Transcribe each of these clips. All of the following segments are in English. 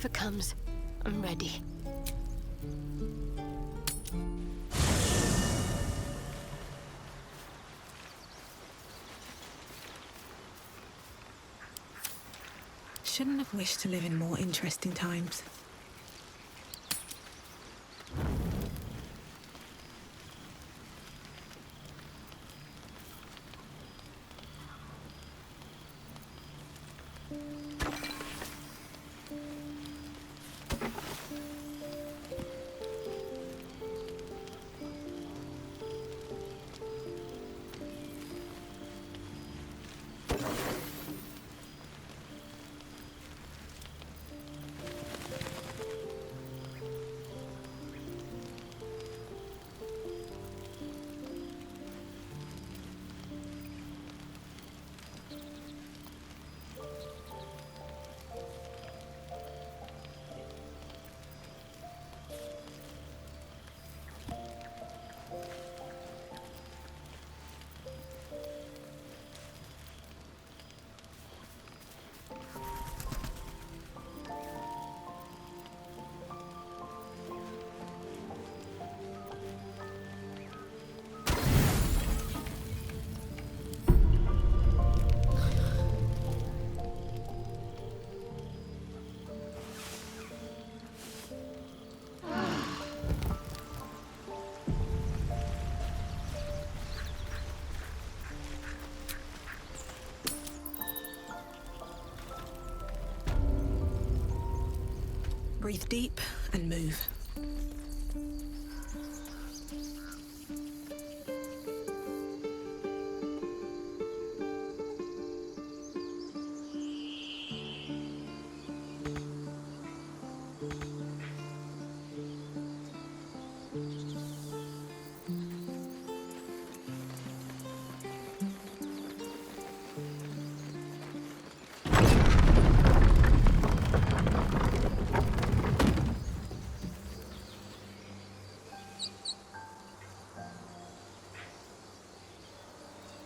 Whatever comes, I'm ready. Shouldn't have wished to live in more interesting times. Breathe deep and move.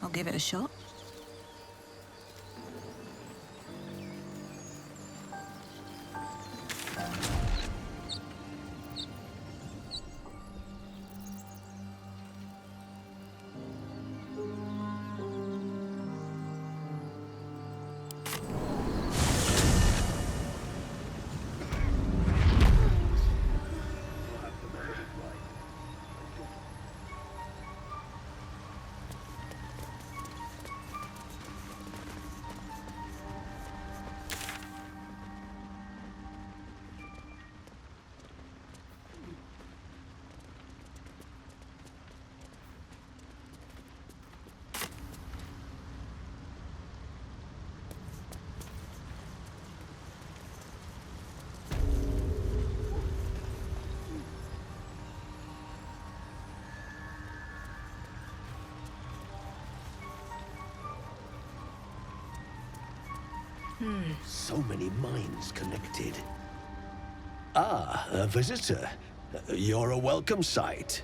I'll give it a shot. So many minds connected. Ah, a visitor. You're a welcome sight.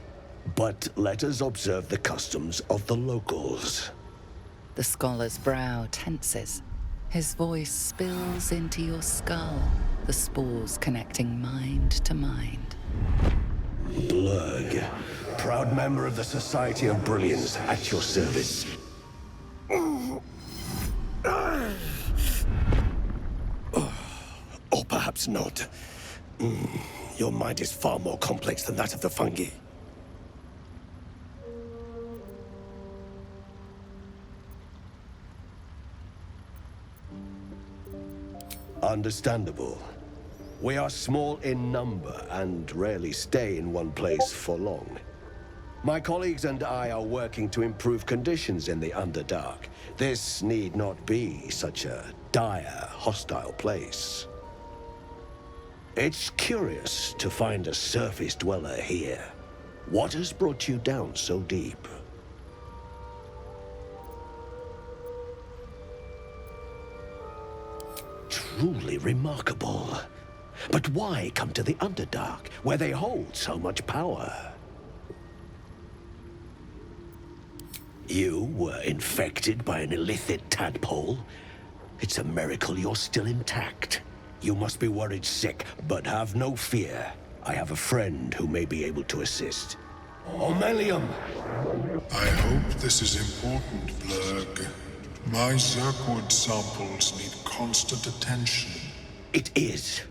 But let us observe the customs of the locals. The scholar's brow tenses. His voice spills into your skull, the spores connecting mind to mind. Blurg, proud member of the Society of Brilliance, at your service. Or perhaps not. Your mind is far more complex than that of the fungi. Understandable. We are small in number and rarely stay in one place for long. My colleagues and I are working to improve conditions in the Underdark. This need not be such a dire, hostile place. It's curious to find a surface dweller here. What has brought you down so deep? Truly remarkable. But why come to the Underdark, where they hold so much power? You were infected by an illithid tadpole? It's a miracle you're still intact. You must be worried sick, but have no fear. I have a friend who may be able to assist. Omelium! I hope this is important, Blurg. My Zerkwood samples need constant attention. It is.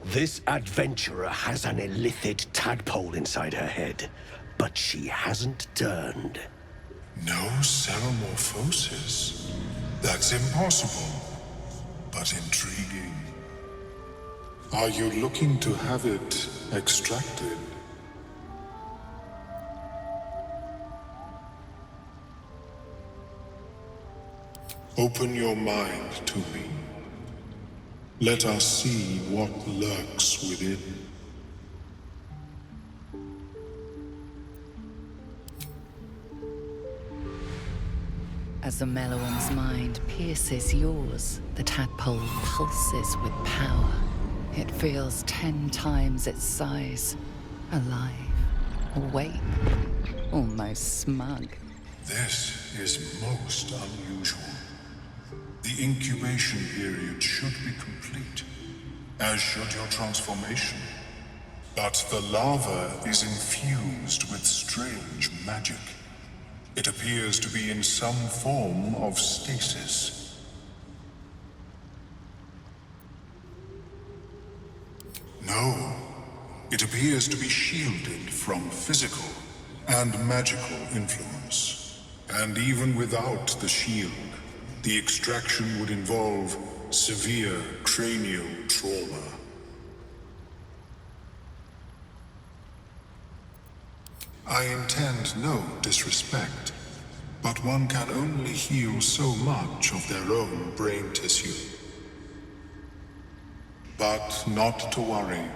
This adventurer has an illithid tadpole inside her head, but she hasn't turned. No ceremorphosis? That's impossible, but intriguing. Are you looking to have it extracted? Open your mind to me. Let us see what lurks within. As the Meloam's mind pierces yours, the tadpole pulses with power. It feels 10 times its size. Alive, awake, almost smug. This is most unusual. The incubation period should be complete, as should your transformation. But the larva is infused with strange magic. It appears to be in some form of stasis. No, it appears to be shielded from physical and magical influence. And even without the shield, the extraction would involve severe cranial trauma. I intend no disrespect, but one can only heal so much of their own brain tissue. But not to worry.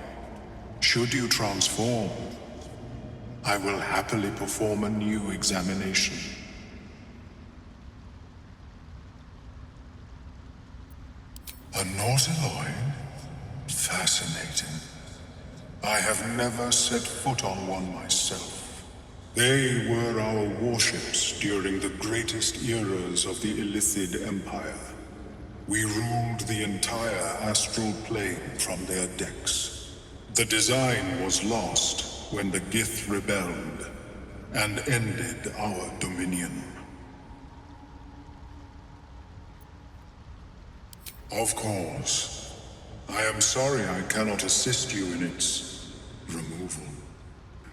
Should you transform, I will happily perform a new examination. A Nautiloid? Fascinating. I have never set foot on one myself. They were our warships during the greatest eras of the Illithid Empire. We ruled the entire astral plane from their decks. The design was lost when the Gith rebelled and ended our dominion. Of course. I am sorry I cannot assist you in its removal.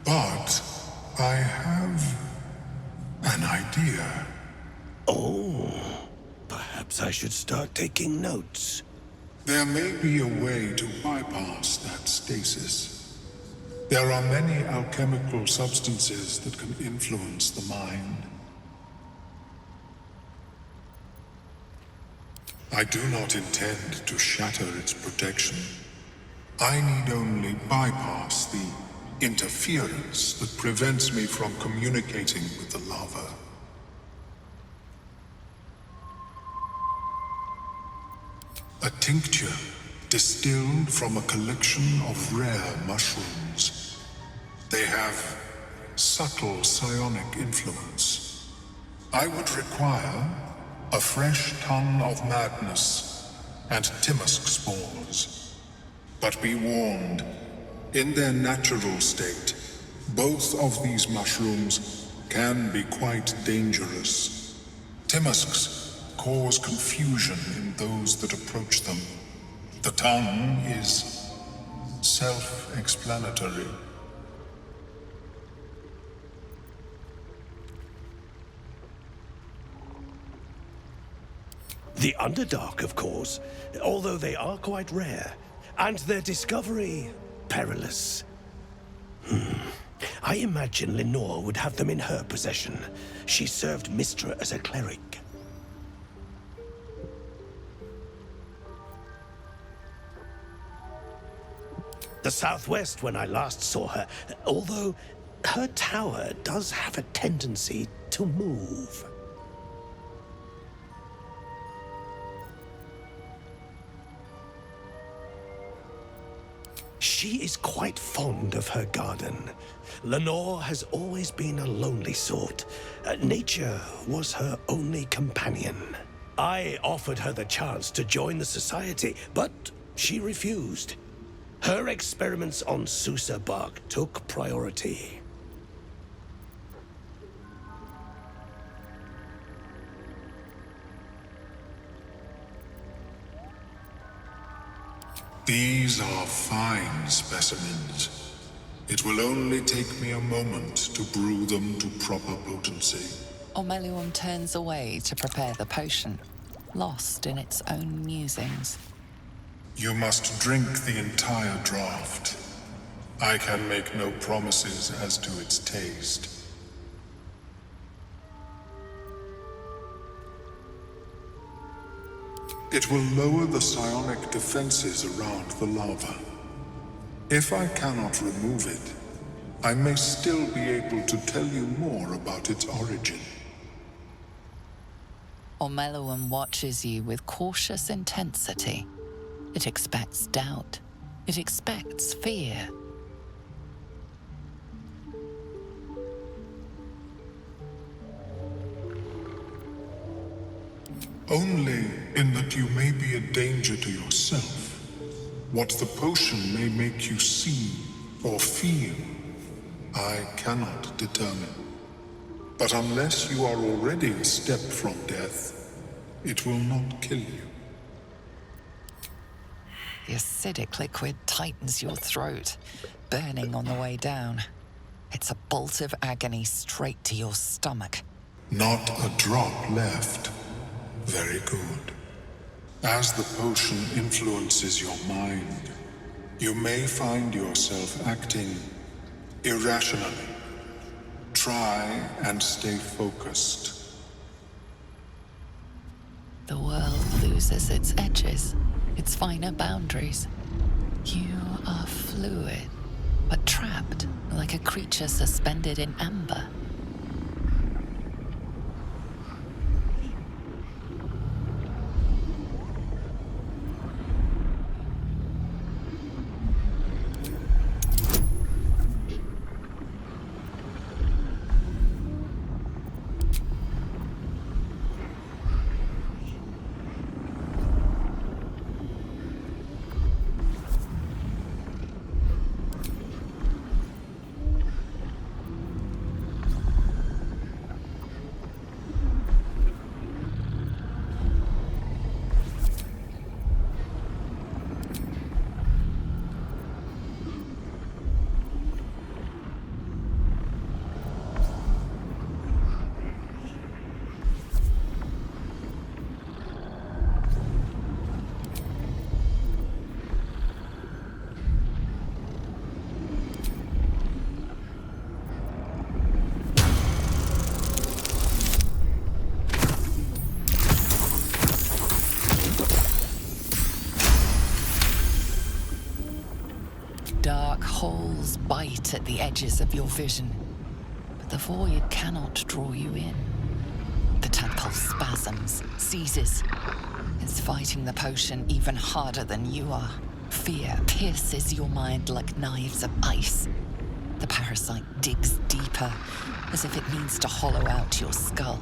But I have an idea. Oh, perhaps I should start taking notes. There may be a way to bypass that stasis. There are many alchemical substances that can influence the mind. I do not intend to shatter its protection. I need only bypass the interference that prevents me from communicating with the larva. A tincture distilled from a collection of rare mushrooms. They have subtle psionic influence. I would require a fresh ton of madness and Timusk spores. But be warned, in their natural state, both of these mushrooms can be quite dangerous. Timusks cause confusion in those that approach them. The tongue is self-explanatory. The Underdark, of course, although they are quite rare, and their discovery perilous. I imagine Lenore would have them in her possession. She served Mistra as a cleric. The southwest when I last saw her, although her tower does have a tendency to move. She is quite fond of her garden. Lenore has always been a lonely sort. Nature was her only companion. I offered her the chance to join the society, but She refused. Her experiments on Susa bark took priority. These are fine specimens. It will only take me a moment to brew them to proper potency. Ormelium turns away to prepare the potion, lost in its own musings. You must drink the entire draught. I can make no promises as to its taste. It will lower the psionic defenses around the lava. If I cannot remove it, I may still be able to tell you more about its origin. Ormelium watches you with cautious intensity. It expects doubt. It expects fear. Only in that you may be a danger to yourself. What the potion may make you see or feel, I cannot determine. But unless you are already a step from death, it will not kill you. The acidic liquid tightens your throat, burning on the way down. It's a bolt of agony straight to your stomach. Not a drop left. Very good. As the potion influences your mind, you may find yourself acting irrationally. Try and stay focused. The world loses its edges, its finer boundaries. You are fluid, but trapped like a creature suspended in amber. Dark holes bite at the edges of your vision, but the void cannot draw you in. The tadpole spasms, seizes. It's fighting the potion even harder than you are. Fear pierces your mind like knives of ice. The parasite digs deeper, as if it needs to hollow out your skull.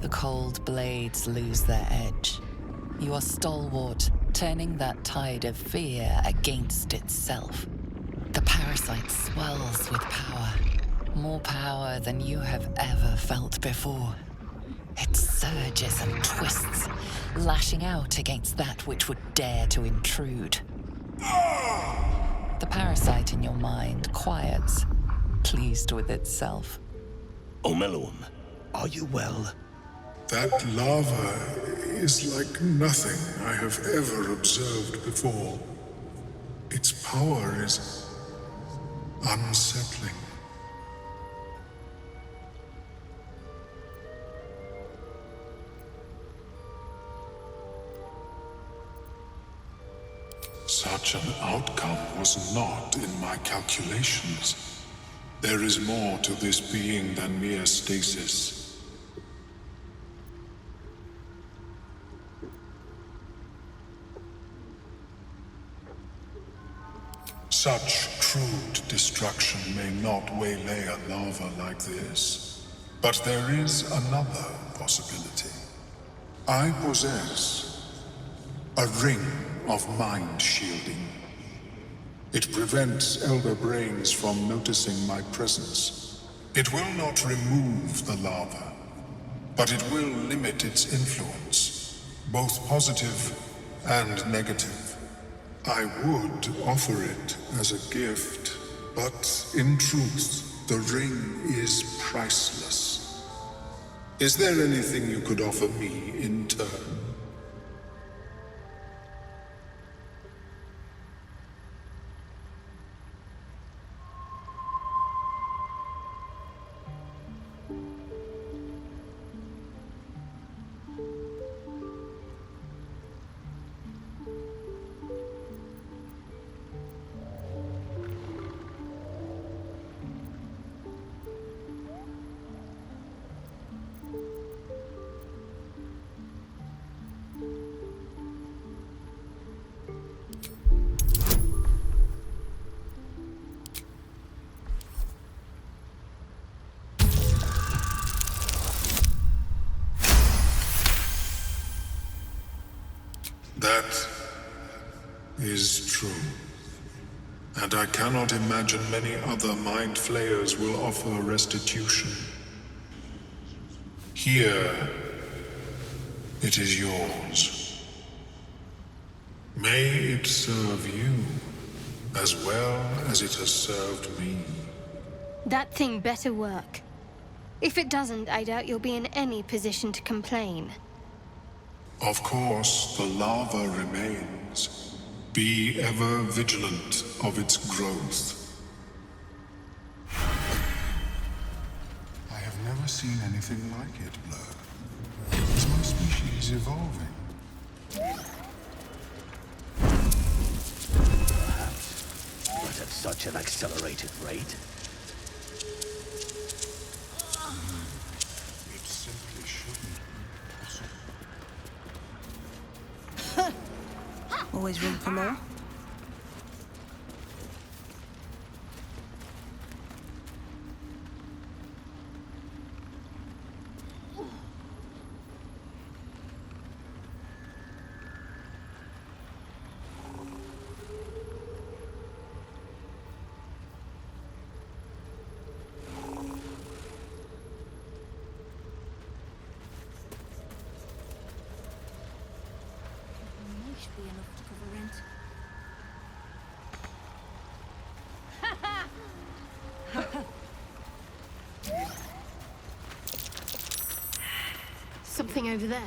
The cold blades lose their edge. You are stalwart, turning that tide of fear against itself. The parasite swells with power, more power than you have ever felt before. It surges and twists, lashing out against that which would dare to intrude. The parasite in your mind quiets, pleased with itself. Ormelium, are you well? That lava is like nothing I have ever observed before. Its power is unsettling. Such an outcome was not in my calculations. There is more to this being than mere stasis. Such crude destruction may not waylay a lava like this. But there is another possibility. I possess a ring of mind shielding. It prevents elder brains from noticing my presence. It will not remove the lava, but it will limit its influence, both positive and negative. I would offer it as a gift, but in truth, the ring is priceless. Is there anything you could offer me in turn? That is true. And I cannot imagine many other mind flayers will offer restitution. Here, it is yours. May it serve you as well as it has served me. That thing better work. If it doesn't, I doubt you'll be in any position to complain. Of course, the lava remains. Be ever vigilant of its growth. I have never seen anything like it, Blur. Is my species evolving? But at such an accelerated rate? It simply shouldn't be possible. Always room for more? Something over there.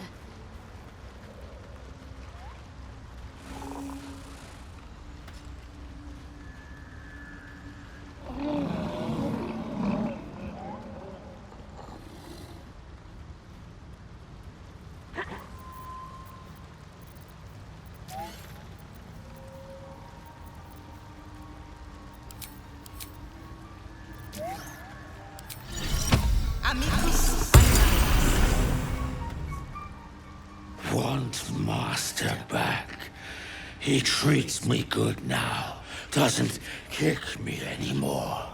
Want Master back. He treats me good now. Doesn't kick me anymore.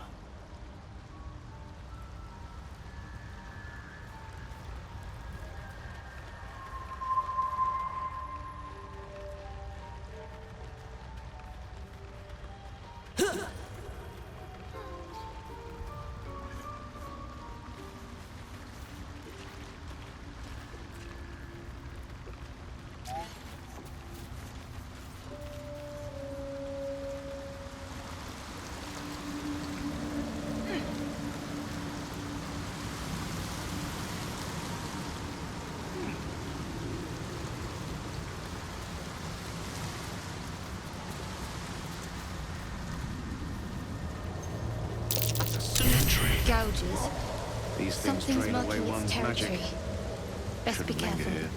Gouges. These things Something's drain away marking one's its territory. magic. Best be Shouldn't linger careful. here.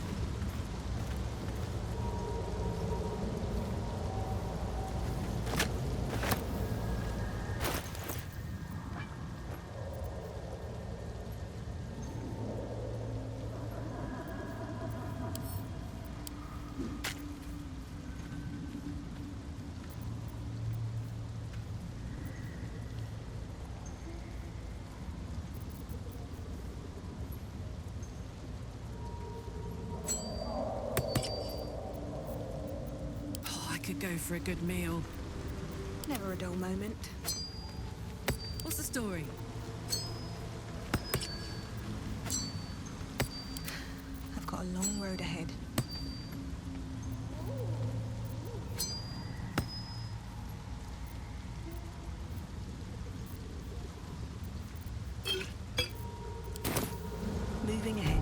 go for a good meal. Never a dull moment. What's the story? I've got a long road ahead. Moving ahead.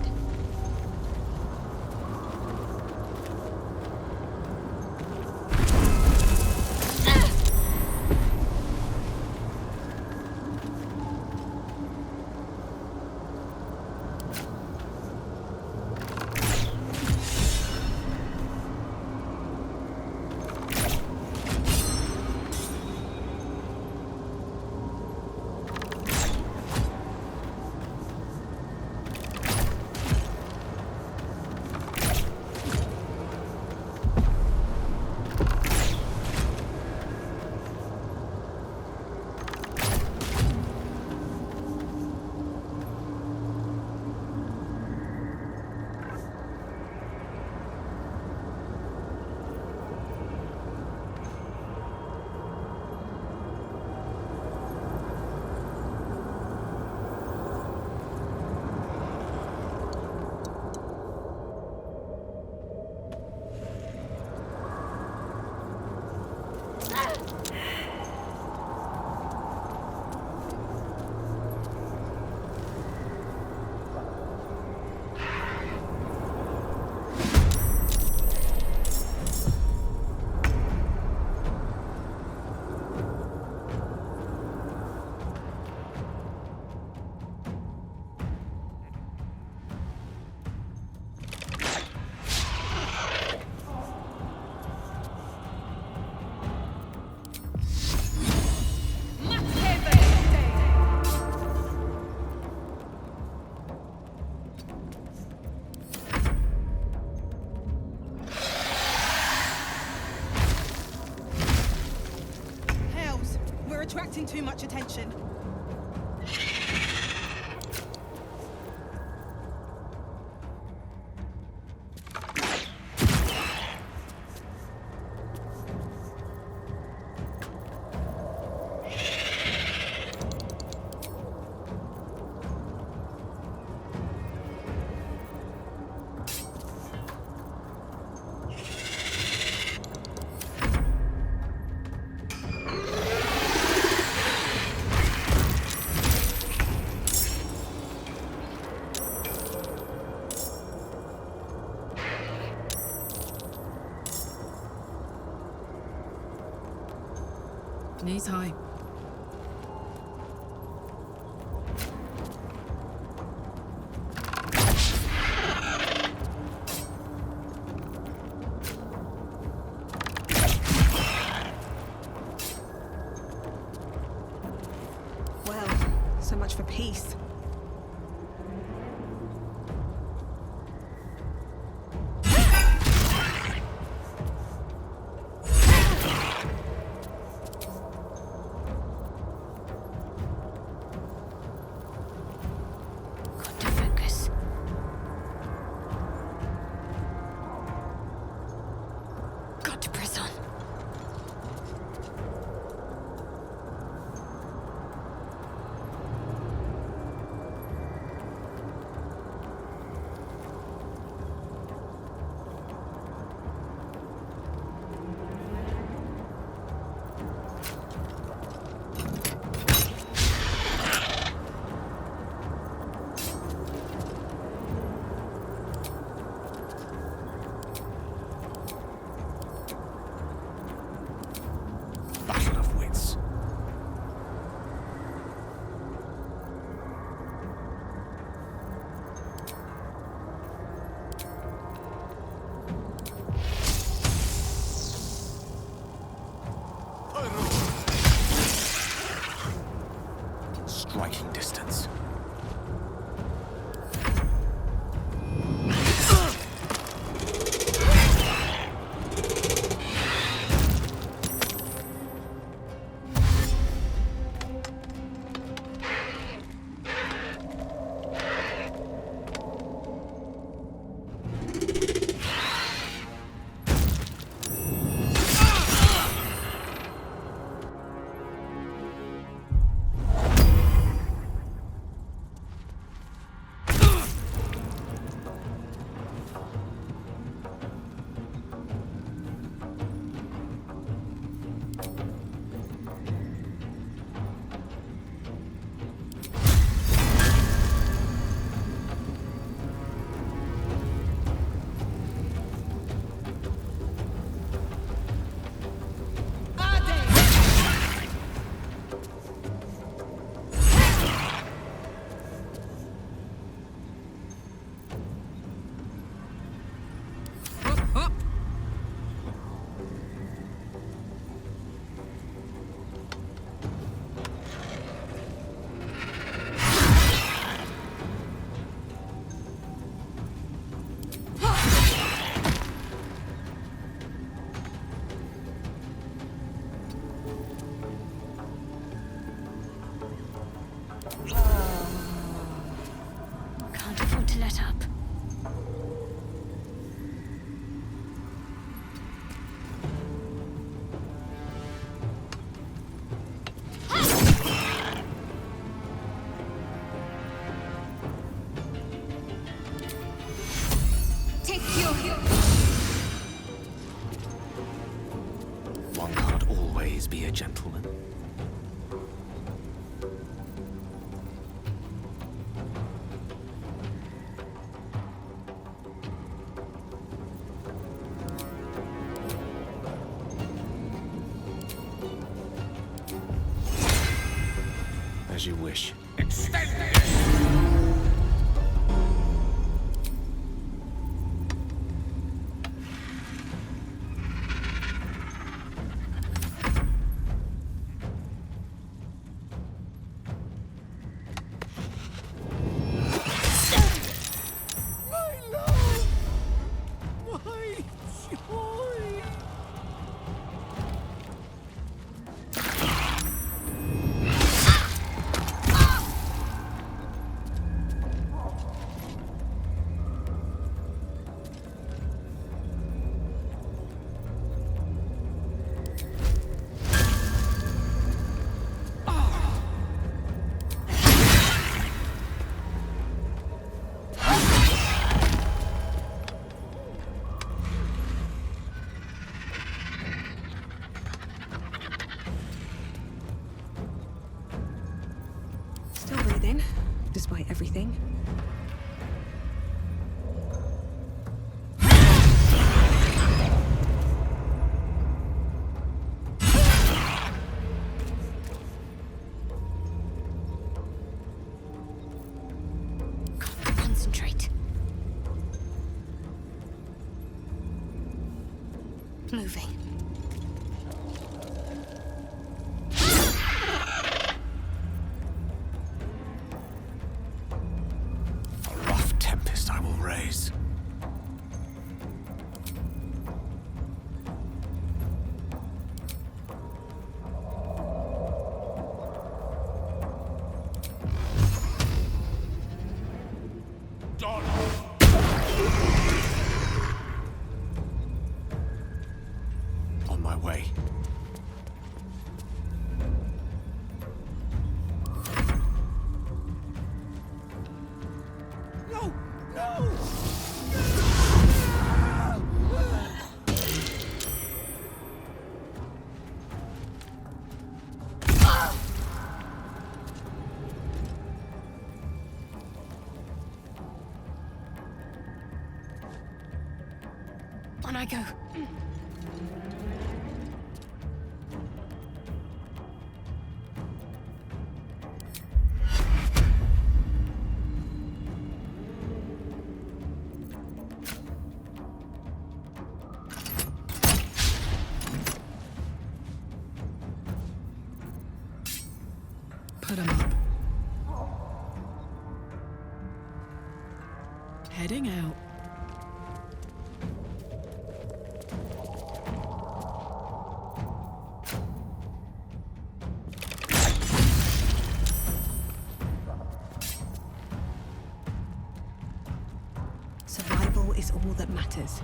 Attracting too much attention. Knees high. Well, so much for peace. set up. Take your... One can't always be a gentleman. As you wish. Still breathing, despite everything. Concentrate. Moving. A rough tempest I will raise. On my way. No! No! On I go. Put 'em up. Heading out. Survival is all that matters.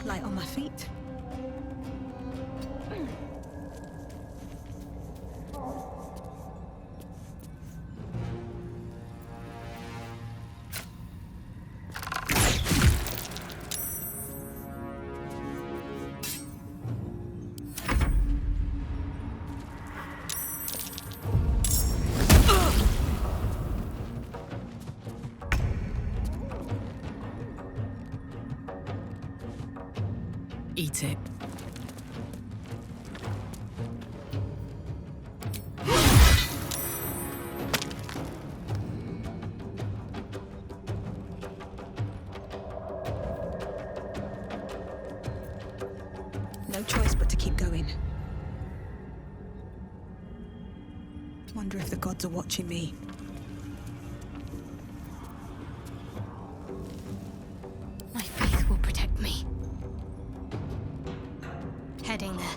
Light on my feet. Eat it. No choice but to keep going. Wonder if the gods are watching me. My faith will protect me. Heading there.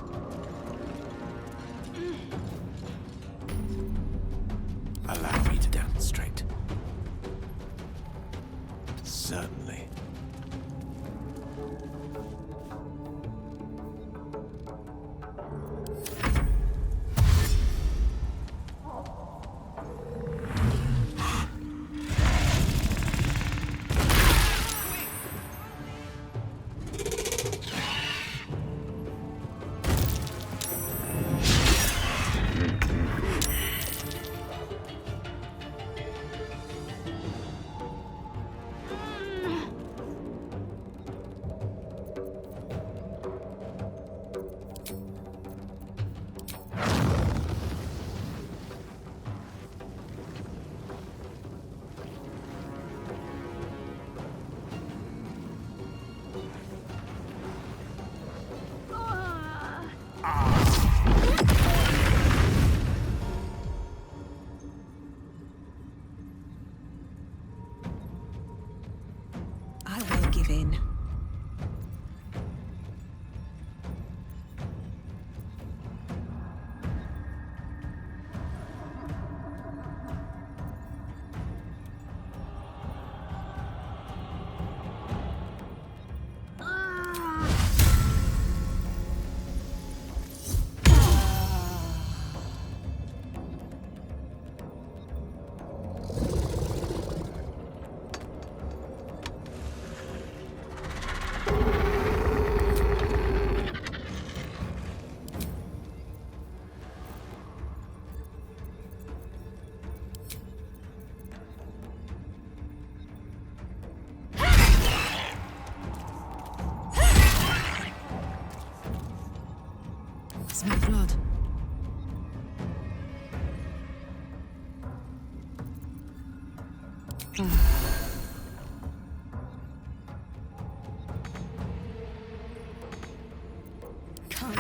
Can't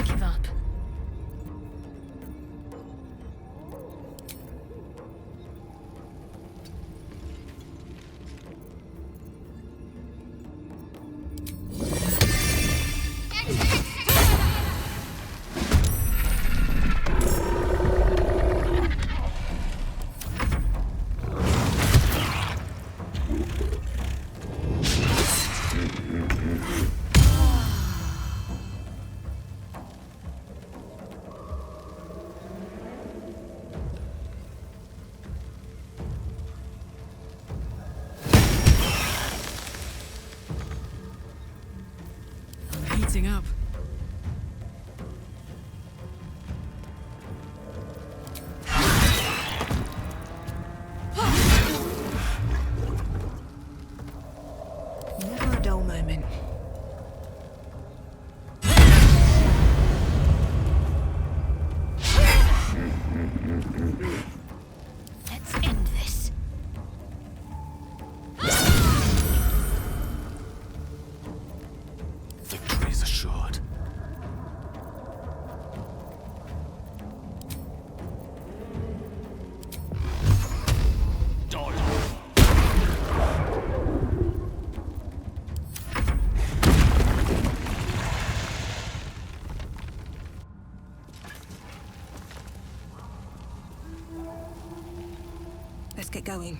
give up. I'm heating up. Never a dull moment. Let's end this. Victory is assured. Let's get going.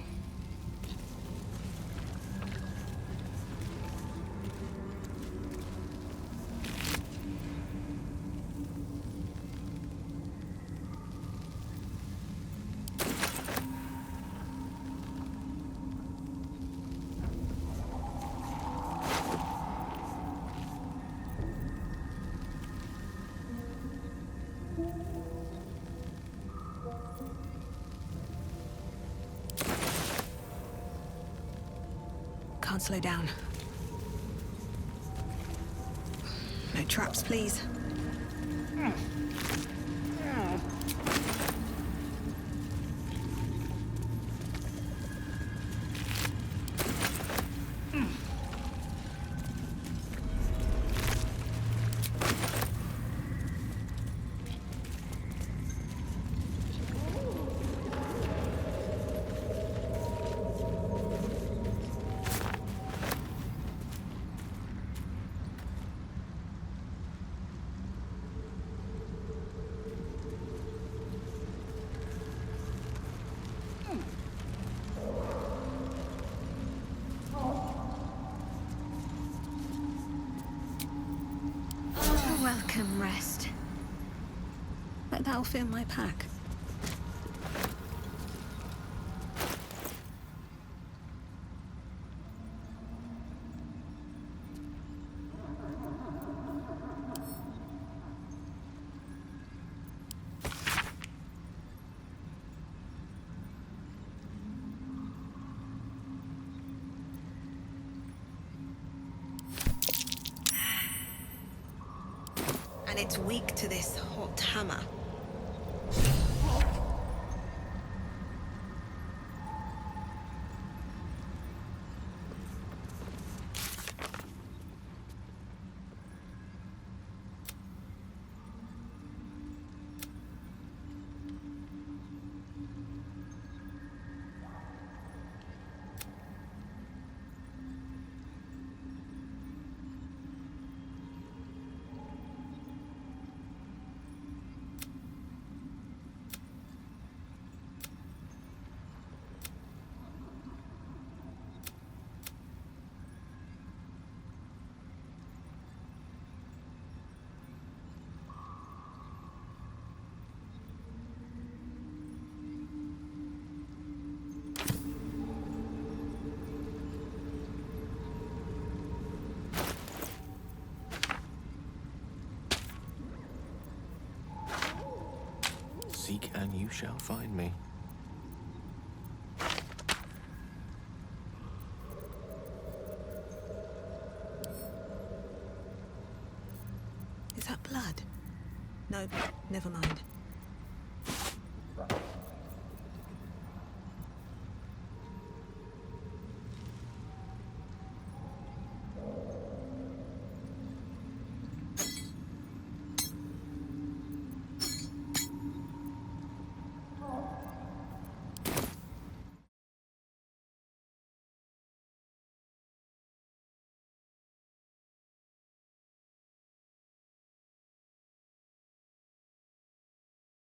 Can't slow down. No traps, please. A welcome rest. But that'll fit in my pack. And it's weak to this hot hammer. Seek and you shall find me. Is that blood? No, never mind.